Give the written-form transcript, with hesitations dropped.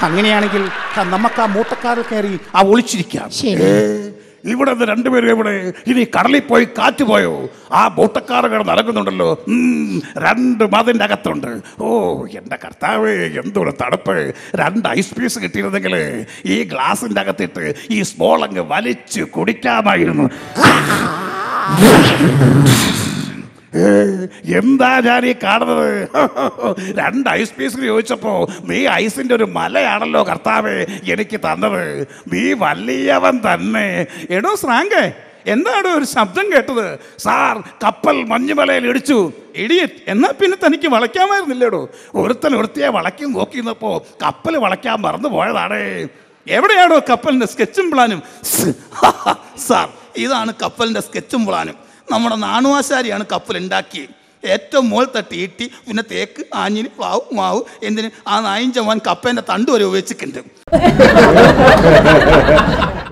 അങ്ങനെയാണെങ്കിൽ നമുക്ക് ആ മൂട്ടക്കാരിൽ കയറി ഒളിച്ചിരിക്കാം. ഇവിടെ നിന്ന് രണ്ടുപേരും എവിടെ? ഇനി കടലിൽ പോയി കാറ്റ് പോയോ? ആ ബോട്ടക്കാറുകൾ നടക്കുന്നുണ്ടല്ലോ, രണ്ട് മതിൻ്റെ അകത്തുണ്ട്. ഓ എൻ്റെ കർത്താവ്, എന്തൊരു തണുപ്പ്! 2 ഐസ് പീസ് കിട്ടിയിരുന്നെങ്കിൽ ഈ ഗ്ലാസിൻ്റെ അകത്തിട്ട് ഈ സ്മോൾ അങ്ങ് വലിച്ച് കുടിക്കാമായിരുന്നു. എന്താ ഞാൻ ഈ കാണുന്നത്? 2 ഐസ് പീസിന് ചോദിച്ചപ്പോ നീ ഐസിന്റെ ഒരു മലയാണല്ലോ കർത്താവേ എനിക്ക് തന്നത്. നീ വലിയവൻ തന്നെ. എടോ ശ്രാങ്കേ, എന്താണ് ഒരു ശബ്ദം കേട്ടത്? സാർ, കപ്പൽ മഞ്ഞുമലയിൽ ഇടിച്ചു. ഇടിയറ്റ്, എന്നാ പിന്നെ തനിക്ക് വളയ്ക്കാമായിരുന്നില്ലേടോ? ഒരുത്തിയെ വളയ്ക്കും നോക്കിയിരുന്നപ്പോ കപ്പൽ വളയ്ക്കാൻ മറന്നു പോയതാണ്. എവിടെയാണോ കപ്പലിന്റെ സ്കെച്ചും പ്ലാനും? സാർ, ഇതാണ് കപ്പലിന്റെ സ്കെച്ചും പ്ലാനും. നമ്മുടെ നാണുവാശാരിയാണ് കപ്പൽ ഉണ്ടാക്കിയത്. ഏറ്റവും മുകൾ തട്ടി ഈട്ടി, പിന്നെ തേക്ക്, ആഞ്ഞിന്, പ്ലാവ്, മാവ്, എന്തിന് ആ 4 കപ്പേൻ്റെ തണ്ട് വരെ ഉപയോഗിച്ചിട്ടുണ്ട്.